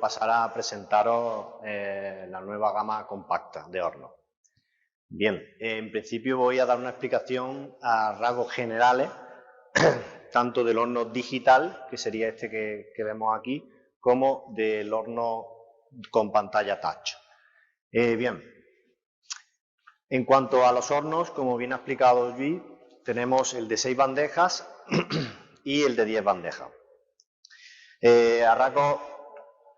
pasar a presentaros la nueva gama compacta de hornos. Bien, en principio voy a dar una explicación a rasgos generales, tanto del horno digital, que sería este que vemos aquí, como del horno con pantalla touch. Bien, en cuanto a los hornos, como bien ha explicado Luis, tenemos el de 6 bandejas y el de 10 bandejas. A rasgos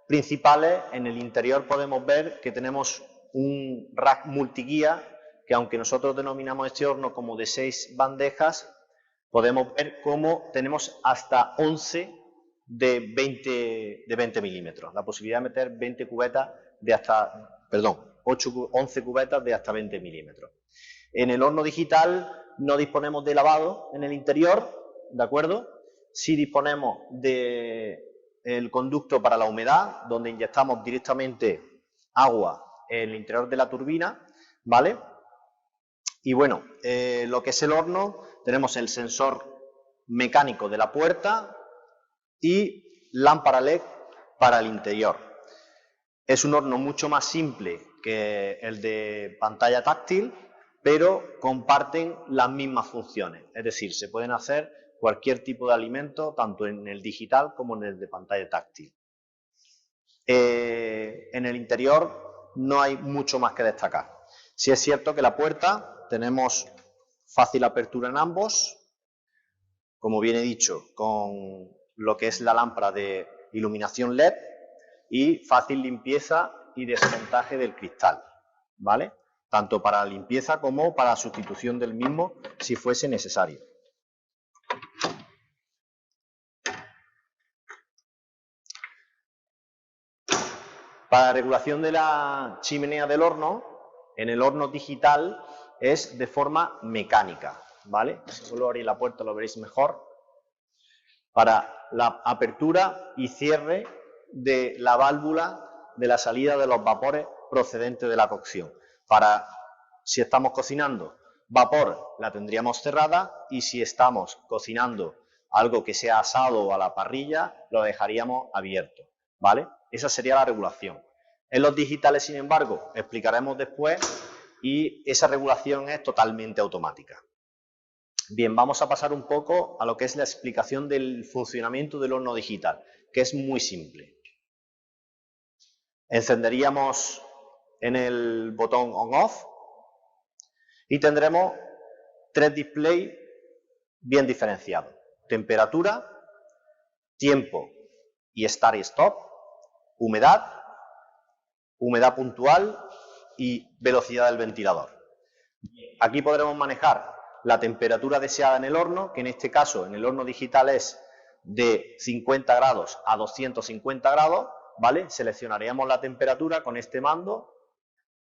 principales, en el interior podemos ver que tenemos un rack multiguía, que aunque nosotros denominamos este horno como de 6 bandejas, podemos ver cómo tenemos hasta 11 de 20 milímetros. La posibilidad de meter 11 cubetas de hasta 20 milímetros. En el horno digital no disponemos de lavado en el interior, ¿de acuerdo? Sí disponemos del conducto para la humedad, donde inyectamos directamente agua en el interior de la turbina, ¿vale? Y bueno, lo que es el horno, tenemos el sensor mecánico de la puerta y lámpara LED para el interior. Es un horno mucho más simple que el de pantalla táctil, pero comparten las mismas funciones. Es decir, se pueden hacer cualquier tipo de alimento, tanto en el digital como en el de pantalla táctil. En el interior no hay mucho más que destacar. Sí es cierto que la puerta tenemos fácil apertura en ambos, como bien he dicho, con lo que es la lámpara de iluminación LED y fácil limpieza y desmontaje del cristal, ¿vale? Tanto para la limpieza como para la sustitución del mismo si fuese necesario. Para la regulación de la chimenea del horno, en el horno digital es de forma mecánica, ¿vale? Si vuelvo a abrir la puerta lo veréis mejor. Para la apertura y cierre de la válvula de la salida de los vapores procedentes de la cocción. Para, si estamos cocinando vapor, la tendríamos cerrada, y si estamos cocinando algo que sea asado o a la parrilla, lo dejaríamos abierto, ¿vale? Esa sería la regulación. En los digitales, sin embargo, explicaremos después, y esa regulación es totalmente automática. Bien, vamos a pasar un poco a lo que es la explicación del funcionamiento del horno digital, que es muy simple. Encenderíamos en el botón on-off y tendremos 3 displays bien diferenciados: temperatura, tiempo y start y stop, humedad, humedad puntual y velocidad del ventilador. Aquí podremos manejar la temperatura deseada en el horno, que en este caso en el horno digital es de 50 grados a 250 grados, ¿vale? Seleccionaríamos la temperatura con este mando,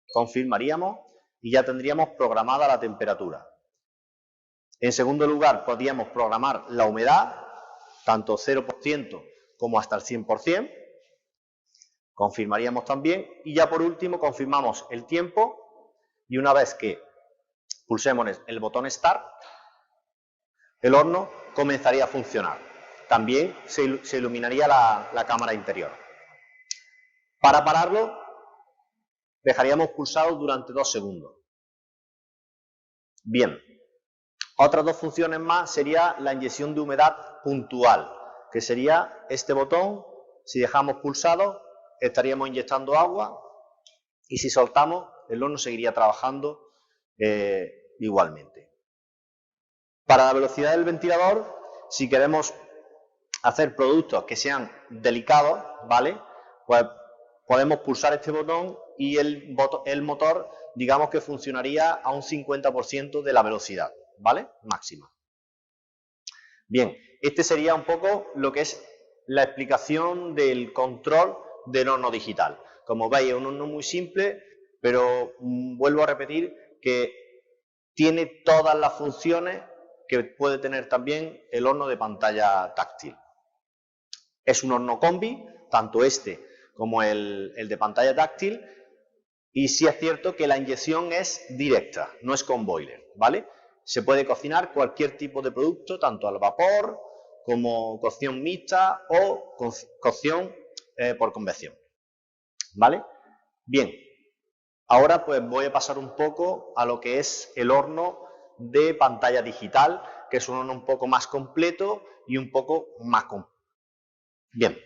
confirmaríamos y ya tendríamos programada la temperatura. En segundo lugar, podríamos programar la humedad, tanto 0% como hasta el 100%. Confirmaríamos también y ya por último confirmamos el tiempo, y una vez que pulsemos el botón Start, el horno comenzaría a funcionar. También se iluminaría la cámara interior. Para pararlo, dejaríamos pulsado durante 2 segundos. Bien, otras 2 funciones más sería la inyección de humedad puntual, que sería este botón. Si dejamos pulsado, estaríamos inyectando agua, y si soltamos, el horno seguiría trabajando igualmente. Para la velocidad del ventilador, si queremos hacer productos que sean delicados, ¿vale? Pues podemos pulsar este botón y el motor, digamos que funcionaría a un 50% de la velocidad, ¿vale? Máxima. Bien, este sería un poco lo que es la explicación del control del horno digital. Como veis, es un horno muy simple, pero vuelvo a repetir que tiene todas las funciones que puede tener también el horno de pantalla táctil. Es un horno combi, tanto este como el de pantalla táctil, y sí es cierto que la inyección es directa, no es con boiler, ¿vale? Se puede cocinar cualquier tipo de producto, tanto al vapor como cocción mixta o cocción por convección. ¿vale? Bien, ahora pues voy a pasar un poco a lo que es el horno de pantalla digital, que es un horno un poco más completo y un poco más completo. Bien.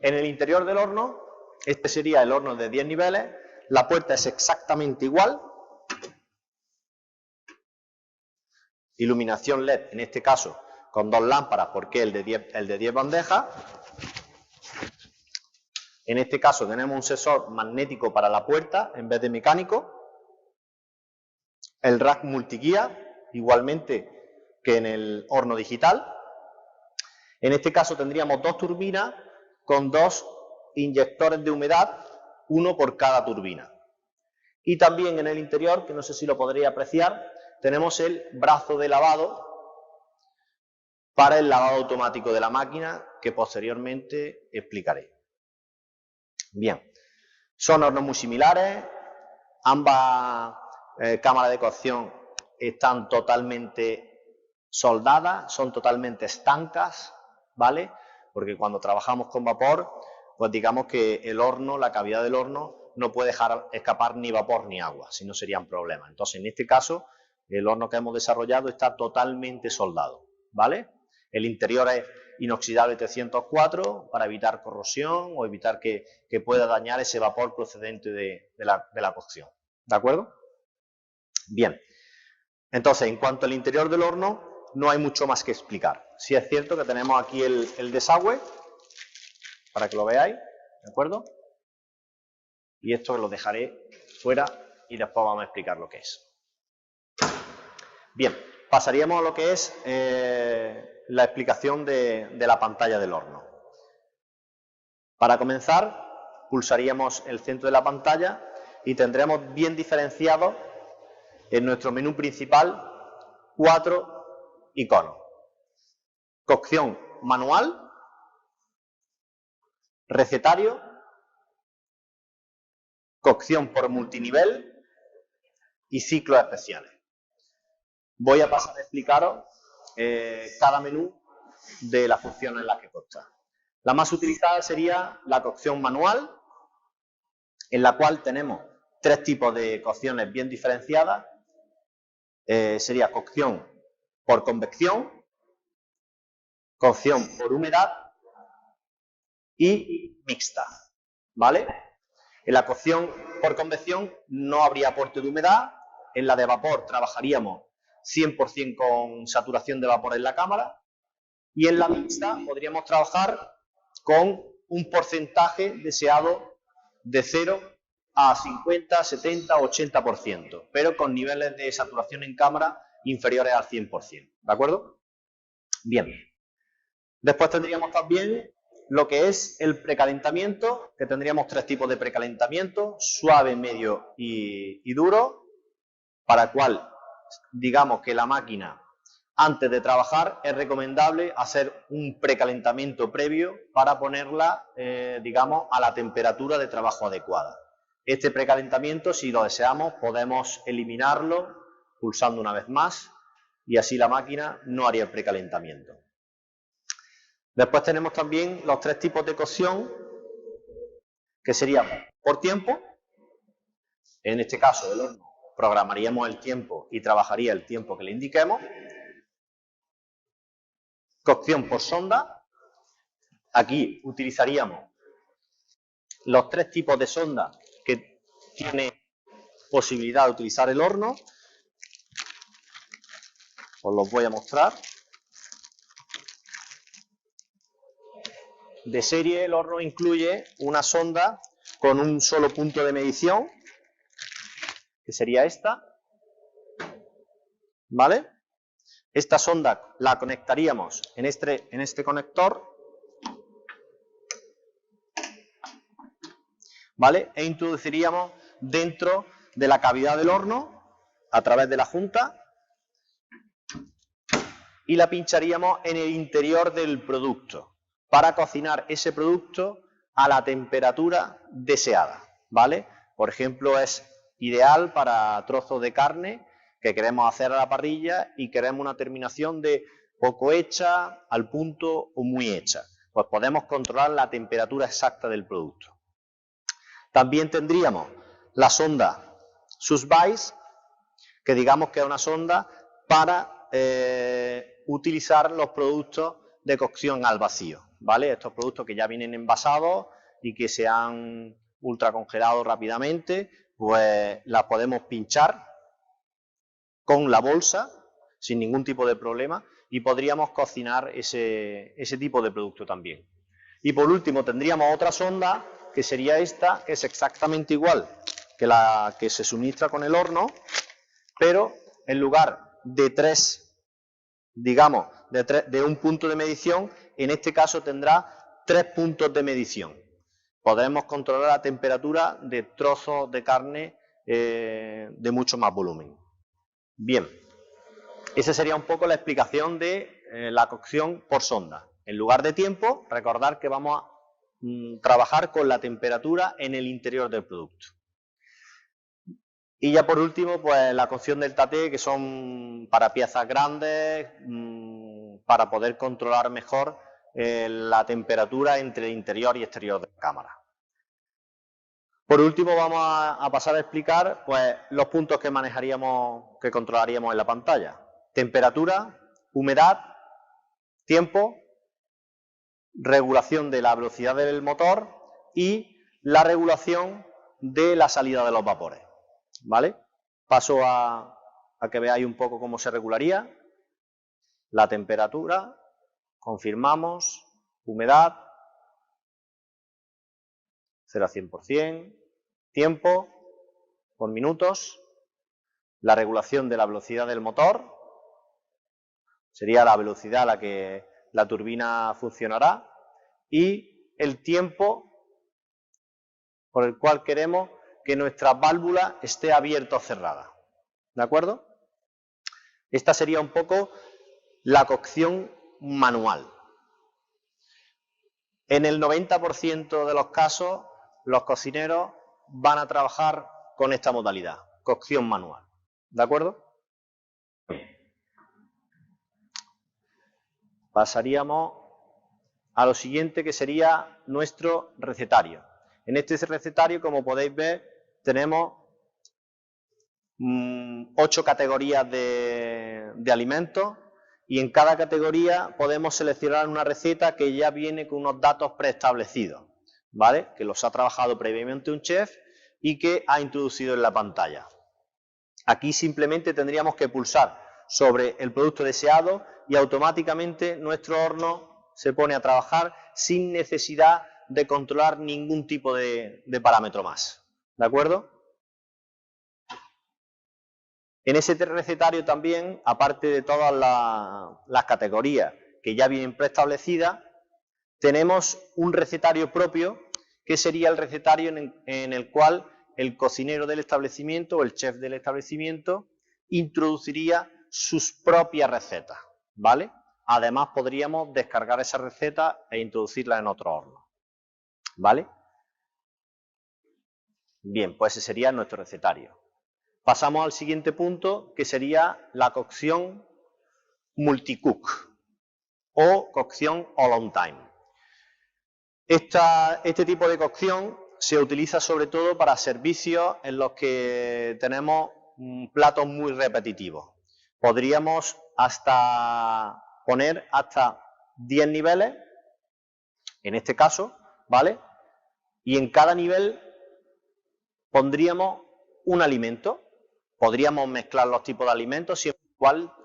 En el interior del horno, este sería el horno de 10 niveles, la puerta es exactamente igual, iluminación LED, en este caso, con 2 lámparas, porque el de 10 bandejas. En este caso tenemos un sensor magnético para la puerta en vez de mecánico. El rack multiguía, igualmente que en el horno digital. En este caso tendríamos 2 turbinas con 2 inyectores de humedad, uno por cada turbina. Y también en el interior, que no sé si lo podréis apreciar, tenemos el brazo de lavado para el lavado automático de la máquina, que posteriormente explicaré. Bien, son hornos muy similares, ambas cámaras de cocción están totalmente soldadas, son totalmente estancas, ¿vale? Porque cuando trabajamos con vapor, pues digamos que el horno, la cavidad del horno, no puede dejar escapar ni vapor ni agua, si no serían problemas. Entonces, en este caso, el horno que hemos desarrollado está totalmente soldado, ¿vale? El interior es inoxidable 304 para evitar corrosión o evitar que pueda dañar ese vapor procedente de la cocción, ¿de acuerdo? Bien, entonces, en cuanto al interior del horno, no hay mucho más que explicar. Sí es cierto que tenemos aquí el desagüe, para que lo veáis, ¿de acuerdo? Y esto lo dejaré fuera y después vamos a explicar lo que es. Bien, pasaríamos a lo que es la explicación de la pantalla del horno. Para comenzar, pulsaríamos el centro de la pantalla y tendremos bien diferenciados en nuestro menú principal 4 iconos. Cocción manual, recetario, cocción por multinivel y ciclos especiales. Voy a pasar a explicaros cada menú de las funciones en las que consta. La más utilizada sería la cocción manual, en la cual tenemos 3 tipos de cocciones bien diferenciadas. Sería cocción por convección, cocción por humedad y mixta, ¿vale? En la cocción por convección no habría aporte de humedad, en la de vapor trabajaríamos 100% con saturación de vapor en la cámara y en la mixta podríamos trabajar con un porcentaje deseado de 0 a 50, 70 o 80%, pero con niveles de saturación en cámara inferiores al 100%, ¿de acuerdo? Bien. Después tendríamos también lo que es el precalentamiento, que tendríamos 3 tipos de precalentamiento, suave, medio y duro, para el cual digamos que la máquina, antes de trabajar, es recomendable hacer un precalentamiento previo para ponerla, digamos, a la temperatura de trabajo adecuada. Este precalentamiento, si lo deseamos, podemos eliminarlo pulsando una vez más y así la máquina no haría el precalentamiento. Después tenemos también los 3 tipos de cocción, que serían por tiempo. En este caso, el horno programaríamos el tiempo y trabajaría el tiempo que le indiquemos. Cocción por sonda. Aquí utilizaríamos los 3 tipos de sonda que tiene posibilidad de utilizar el horno. Os los voy a mostrar. De serie, el horno incluye una sonda con un solo punto de medición, que sería esta, ¿vale? Esta sonda la conectaríamos en este conector, ¿vale? E introduciríamos dentro de la cavidad del horno a través de la junta y la pincharíamos en el interior del producto para cocinar ese producto a la temperatura deseada, ¿vale? Por ejemplo, es ideal para trozos de carne que queremos hacer a la parrilla y queremos una terminación de poco hecha, al punto o muy hecha. pues podemos controlar la temperatura exacta del producto. También tendríamos la sonda Susvice, que digamos que es una sonda para utilizar los productos de cocción al vacío, ¿vale? Estos productos que ya vienen envasados y que se han ultracongelado rápidamente, pues las podemos pinchar con la bolsa sin ningún tipo de problema y podríamos cocinar ese tipo de producto también. Y por último tendríamos otra sonda que sería esta, que es exactamente igual que la que se suministra con el horno, pero en lugar de tres, digamos, de un punto de medición, en este caso tendrá 3 puntos de medición. Podremos controlar la temperatura de trozos de carne de mucho más volumen. Bien, esa sería un poco la explicación de la cocción por sonda. En lugar de tiempo, recordar que vamos a trabajar con la temperatura en el interior del producto. Y ya por último, pues la cocción del taté, que son para piezas grandes, para poder controlar mejor la temperatura entre el interior y exterior de la cámara. Por último, vamos a pasar a explicar pues, los puntos que manejaríamos, que controlaríamos en la pantalla. Temperatura, humedad, tiempo, regulación de la velocidad del motor y la regulación de la salida de los vapores. ¿Vale? Paso a que veáis un poco cómo se regularía. La temperatura, confirmamos, humedad, 0 a 100%, tiempo, por minutos, la regulación de la velocidad del motor, sería la velocidad a la que la turbina funcionará, y el tiempo por el cual queremos que nuestra válvula esté abierta o cerrada. ¿De acuerdo? Esta sería un poco la cocción manual. En el 90% de los casos, los cocineros van a trabajar con esta modalidad, cocción manual. ¿De acuerdo? Pasaríamos a lo siguiente, que sería nuestro recetario. En este recetario, como podéis ver, tenemos 8 categorías de alimentos y en cada categoría podemos seleccionar una receta que ya viene con unos datos preestablecidos, ¿vale? Que los ha trabajado previamente un chef y que ha introducido en la pantalla. Aquí simplemente tendríamos que pulsar sobre el producto deseado y automáticamente nuestro horno se pone a trabajar sin necesidad de controlar ningún tipo de parámetro más. ¿De acuerdo? En ese recetario también, aparte de todas las categorías que ya vienen preestablecidas, tenemos un recetario propio, que sería el recetario en el cual el cocinero del establecimiento o el chef del establecimiento introduciría sus propias recetas, ¿vale? Además, podríamos descargar esa receta e introducirla en otro horno, ¿vale? Bien, pues ese sería nuestro recetario. Pasamos al siguiente punto, que sería la cocción multicook o cocción all on time. Este tipo de cocción se utiliza sobre todo para servicios en los que tenemos platos muy repetitivos. Podríamos poner hasta 10 niveles, en este caso, ¿vale? Y en cada nivel pondríamos un alimento. Podríamos mezclar los tipos de alimentos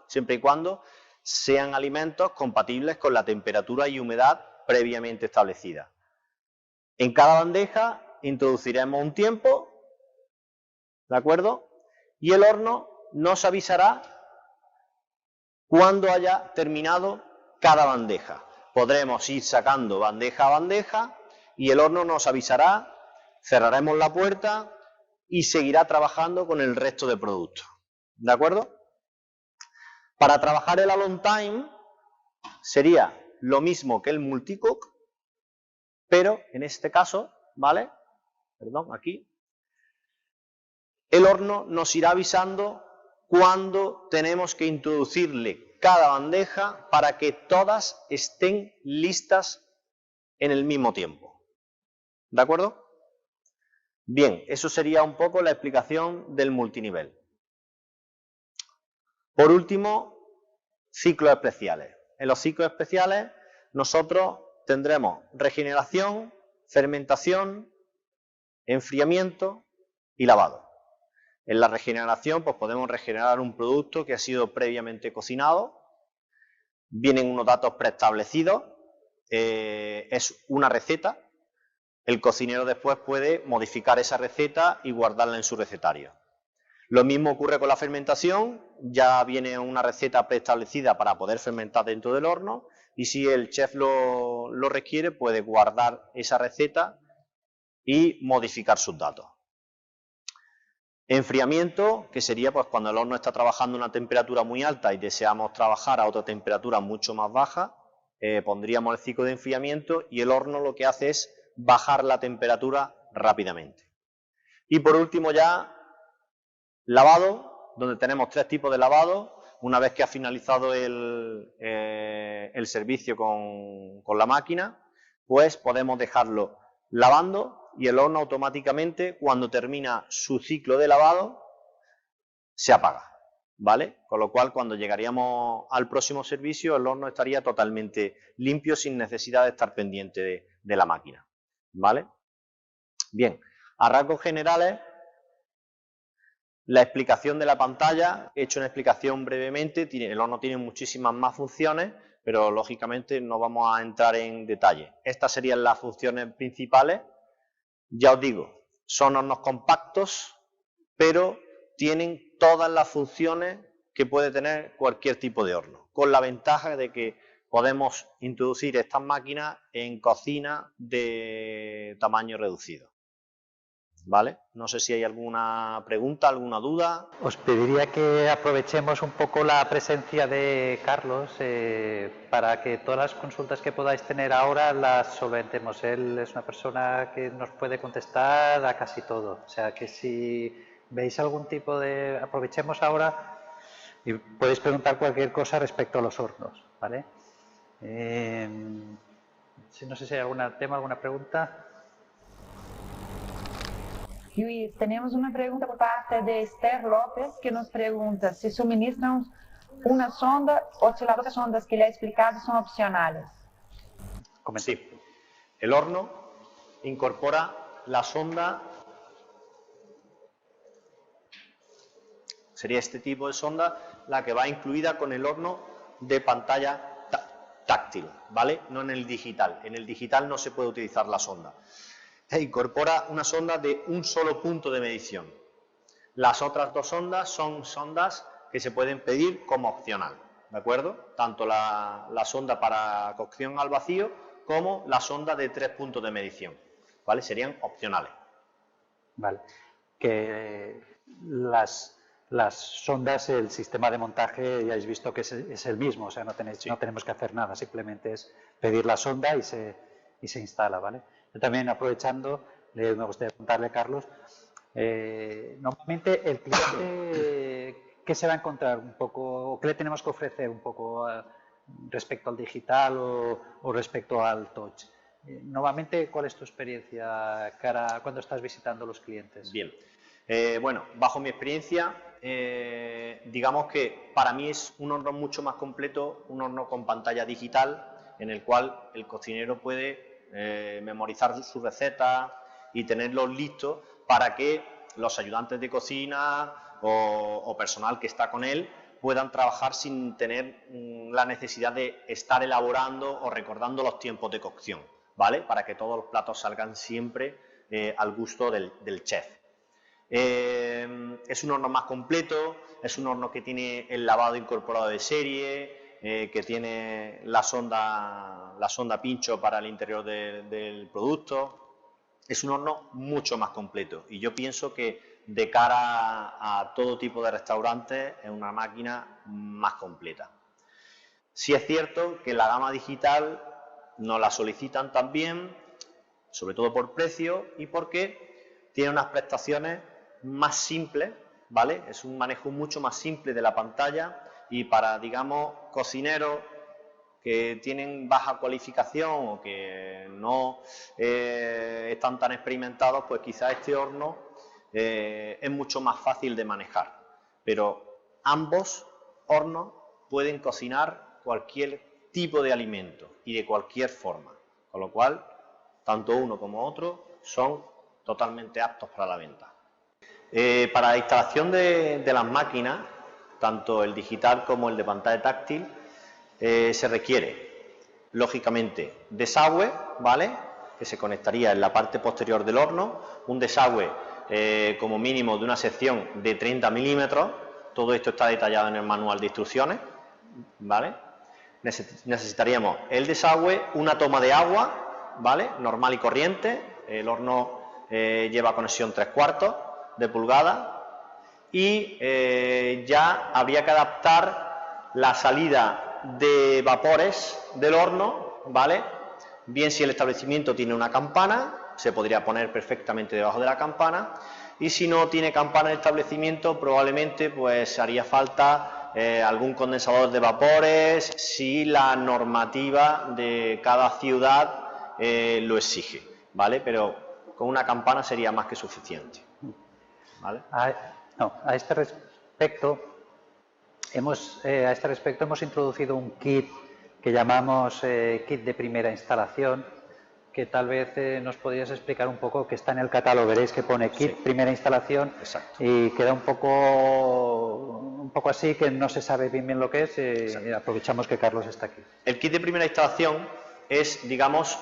siempre y cuando sean alimentos compatibles con la temperatura y humedad previamente establecida. En cada bandeja introduciremos un tiempo, ¿de acuerdo? Y el horno nos avisará cuando haya terminado cada bandeja. Podremos ir sacando bandeja a bandeja y el horno nos avisará, cerraremos la puerta y seguirá trabajando con el resto de productos. ¿De acuerdo? Para trabajar el all on time sería lo mismo que el multicook, pero en este caso, ¿vale? Perdón, aquí. El horno nos irá avisando cuando tenemos que introducirle cada bandeja para que todas estén listas en el mismo tiempo. ¿De acuerdo? Bien, eso sería un poco la explicación del multinivel. Por último, ciclos especiales. En los ciclos especiales nosotros tendremos regeneración, fermentación, enfriamiento y lavado. En la regeneración pues podemos regenerar un producto que ha sido previamente cocinado, vienen unos datos preestablecidos, es una receta, el cocinero después puede modificar esa receta y guardarla en su recetario. Lo mismo ocurre con la fermentación, ya viene una receta preestablecida para poder fermentar dentro del horno y si el chef lo requiere puede guardar esa receta y modificar sus datos. Enfriamiento, que sería pues cuando el horno está trabajando a una temperatura muy alta y deseamos trabajar a otra temperatura mucho más baja, pondríamos el ciclo de enfriamiento y el horno lo que hace es bajar la temperatura rápidamente. Y por último ya, lavado, donde tenemos tres tipos de lavado. Una vez que ha finalizado el servicio con la máquina, pues podemos dejarlo lavando y el horno automáticamente, cuando termina su ciclo de lavado, se apaga, ¿vale? Con lo cual, cuando llegaríamos al próximo servicio, el horno estaría totalmente limpio sin necesidad de estar pendiente de la máquina, ¿vale? Bien, a rasgos generales, la explicación de la pantalla, he hecho una explicación brevemente, el horno tiene muchísimas más funciones, pero lógicamente no vamos a entrar en detalle. Estas serían las funciones principales. Ya os digo, son hornos compactos, pero tienen todas las funciones que puede tener cualquier tipo de horno, con la ventaja de que podemos introducir estas máquinas en cocina de tamaño reducido. ¿Vale? No sé si hay alguna pregunta, alguna duda. Os pediría que aprovechemos un poco la presencia de Carlos para que todas las consultas que podáis tener ahora las solventemos. Él es una persona que nos puede contestar a casi todo. O sea que si veis algún tipo de... Aprovechemos ahora y podéis preguntar cualquier cosa respecto a los hornos, ¿vale? No sé si hay algún tema, alguna pregunta. Luis, tenemos una pregunta por parte de Esther López que nos pregunta si suministran una sonda o si las otras sondas que le ha explicado son opcionales. Sí, el horno incorpora la sonda, sería este tipo de sonda la que va incluida con el horno de pantalla táctil, ¿vale? No en el digital. En el digital no se puede utilizar la sonda. Incorpora una sonda de un solo punto de medición. Las otras dos sondas son sondas que se pueden pedir como opcional, ¿de acuerdo? Tanto la sonda para cocción al vacío como la sonda de 3 puntos de medición, ¿vale? Serían opcionales. Vale. Que las sondas, el sistema de montaje, ya habéis visto que es el mismo, o sea, no tenemos que hacer nada, simplemente es pedir la sonda y se instala, ¿vale? Yo también, aprovechando, me gustaría preguntarle a Carlos, normalmente el cliente, ¿qué se va a encontrar un poco, o qué le tenemos que ofrecer un poco respecto al digital o respecto al touch? Normalmente, ¿cuál es tu experiencia cuando estás visitando los clientes? Bien, bueno, bajo mi experiencia, digamos que para mí es un horno mucho más completo, un horno con pantalla digital, en el cual el cocinero puede memorizar su receta y tenerlos listos para que los ayudantes de cocina o personal que está con él puedan trabajar sin tener la necesidad de estar elaborando o recordando los tiempos de cocción, ¿vale? Para que todos los platos salgan siempre al gusto del chef. Es un horno más completo, es un horno que tiene el lavado incorporado de serie, que tiene la sonda pincho para el interior del producto. Es un horno mucho más completo y yo pienso que de cara a todo tipo de restaurantes es una máquina más completa. Sí es cierto que la gama digital nos la solicitan también, sobre todo por precio y porque tiene unas prestaciones más simples, ¿vale? Es un manejo mucho más simple de la pantalla y para, digamos, cocineros que tienen baja cualificación o que no están tan experimentados, pues quizás este horno es mucho más fácil de manejar. Pero ambos hornos pueden cocinar cualquier tipo de alimento y de cualquier forma, con lo cual tanto uno como otro son totalmente aptos para la venta. Para la instalación de las máquinas, tanto el digital como el de pantalla táctil, se requiere, lógicamente, desagüe, ¿vale?, que se conectaría en la parte posterior del horno, un desagüe como mínimo de una sección de 30 milímetros, todo esto está detallado en el manual de instrucciones, ¿vale? Necesitaríamos el desagüe, una toma de agua, ¿vale?, normal y corriente, el horno lleva conexión 3/4 de pulgada, y ya habría que adaptar la salida de vapores del horno, ¿vale? Bien, si el establecimiento tiene una campana, se podría poner perfectamente debajo de la campana, y si no tiene campana el establecimiento, probablemente pues haría falta algún condensador de vapores, si la normativa de cada ciudad lo exige, ¿vale? Pero con una campana sería más que suficiente, ¿vale? A este respecto hemos introducido un kit que llamamos kit de primera instalación, que tal vez nos podrías explicar un poco, que está en el catálogo, veréis que pone kit primera instalación. Exacto. Y queda un poco así, que no se sabe bien lo que es, y aprovechamos que Carlos está aquí. El kit de primera instalación es, digamos,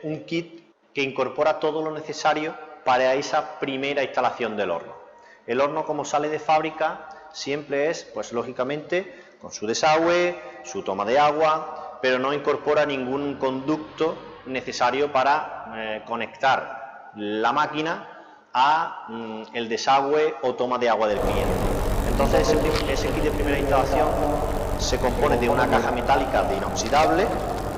un kit que incorpora todo lo necesario para esa primera instalación del horno. El horno, como sale de fábrica, siempre es, pues lógicamente, con su desagüe, su toma de agua, pero no incorpora ningún conducto necesario para conectar la máquina a el desagüe o toma de agua del cliente. Entonces, ese kit de primera instalación se compone de una caja metálica de inoxidable,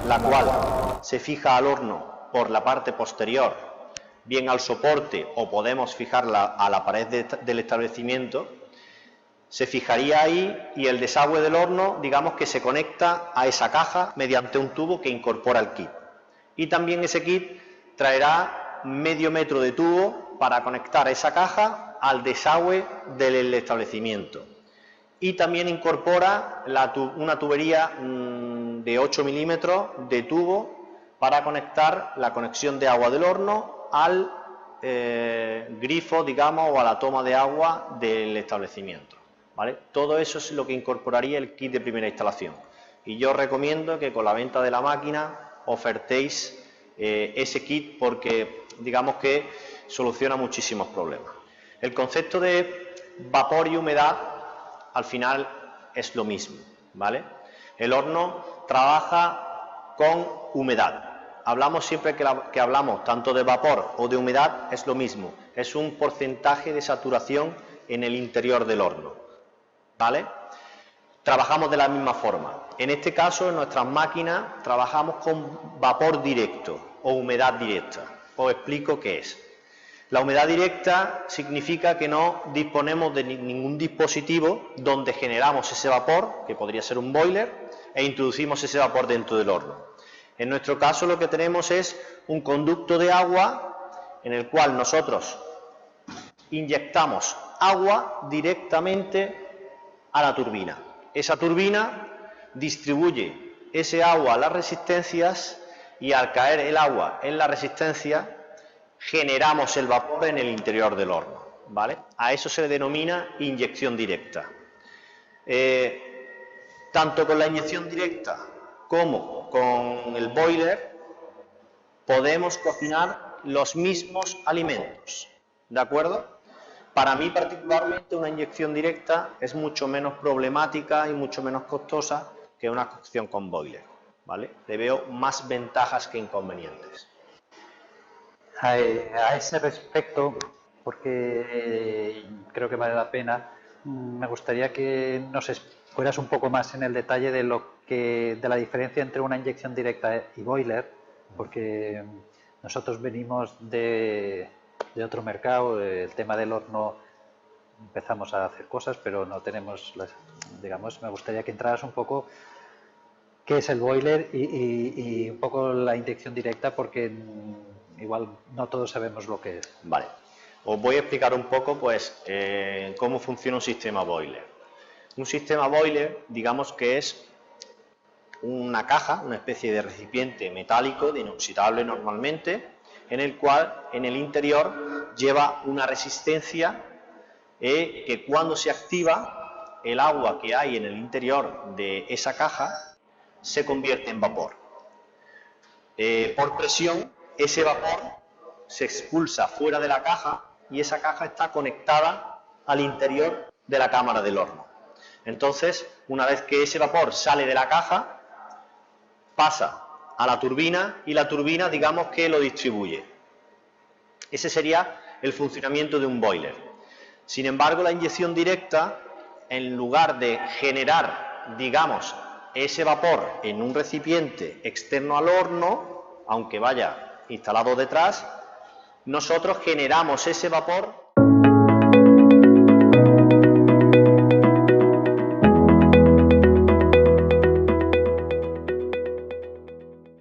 la cual se fija al horno por la parte posterior, bien al soporte, o podemos fijarla a la pared del establecimiento. Se fijaría ahí, y el desagüe del horno, digamos que se conecta a esa caja mediante un tubo que incorpora el kit. Y también ese kit traerá medio metro de tubo para conectar esa caja al desagüe del establecimiento. Y también incorpora una tubería de 8 milímetros de tubo para conectar la conexión de agua del horno al grifo, digamos, o a la toma de agua del establecimiento, ¿vale? Todo eso es lo que incorporaría el kit de primera instalación. Y yo recomiendo que con la venta de la máquina ofertéis ese kit, porque digamos que soluciona muchísimos problemas. El concepto de vapor y humedad al final es lo mismo, ¿vale? El horno trabaja con humedad. Hablamos siempre que hablamos tanto de vapor o de humedad, es lo mismo, es un porcentaje de saturación en el interior del horno, ¿vale? Trabajamos de la misma forma. En este caso, en nuestras máquinas, trabajamos con vapor directo o humedad directa. Os explico qué es. La humedad directa significa que no disponemos de ningún dispositivo donde generamos ese vapor, que podría ser un boiler, e introducimos ese vapor dentro del horno. En nuestro caso lo que tenemos es un conducto de agua en el cual nosotros inyectamos agua directamente a la turbina. Esa turbina distribuye ese agua a las resistencias, y al caer el agua en la resistencia generamos el vapor en el interior del horno, ¿vale? A eso se le denomina inyección directa. Tanto con la inyección directa como con el boiler podemos cocinar los mismos alimentos, ¿de acuerdo? Para mí particularmente una inyección directa es mucho menos problemática y mucho menos costosa que una cocción con boiler, ¿vale? Le veo más ventajas que inconvenientes. A ese respecto, porque creo que vale la pena, me gustaría que nos fueras un poco más en el detalle de la diferencia entre una inyección directa y boiler, porque nosotros venimos de otro mercado. El tema del horno, empezamos a hacer cosas, pero no tenemos, digamos, me gustaría que entraras un poco qué es el boiler y un poco la inyección directa, porque igual no todos sabemos lo que es. Vale, os voy a explicar un poco pues cómo funciona un sistema boiler. Un sistema boiler, digamos que es una caja, una especie de recipiente metálico, de inoxidable normalmente, en el cual en el interior lleva una resistencia que cuando se activa, el agua que hay en el interior de esa caja se convierte en vapor. Por presión, ese vapor se expulsa fuera de la caja y esa caja está conectada al interior de la cámara del horno. Entonces, una vez que ese vapor sale de la caja, pasa a la turbina y la turbina, digamos que lo distribuye. Ese sería el funcionamiento de un boiler. Sin embargo, la inyección directa, en lugar de generar, digamos, ese vapor en un recipiente externo al horno, aunque vaya instalado detrás, nosotros generamos ese vapor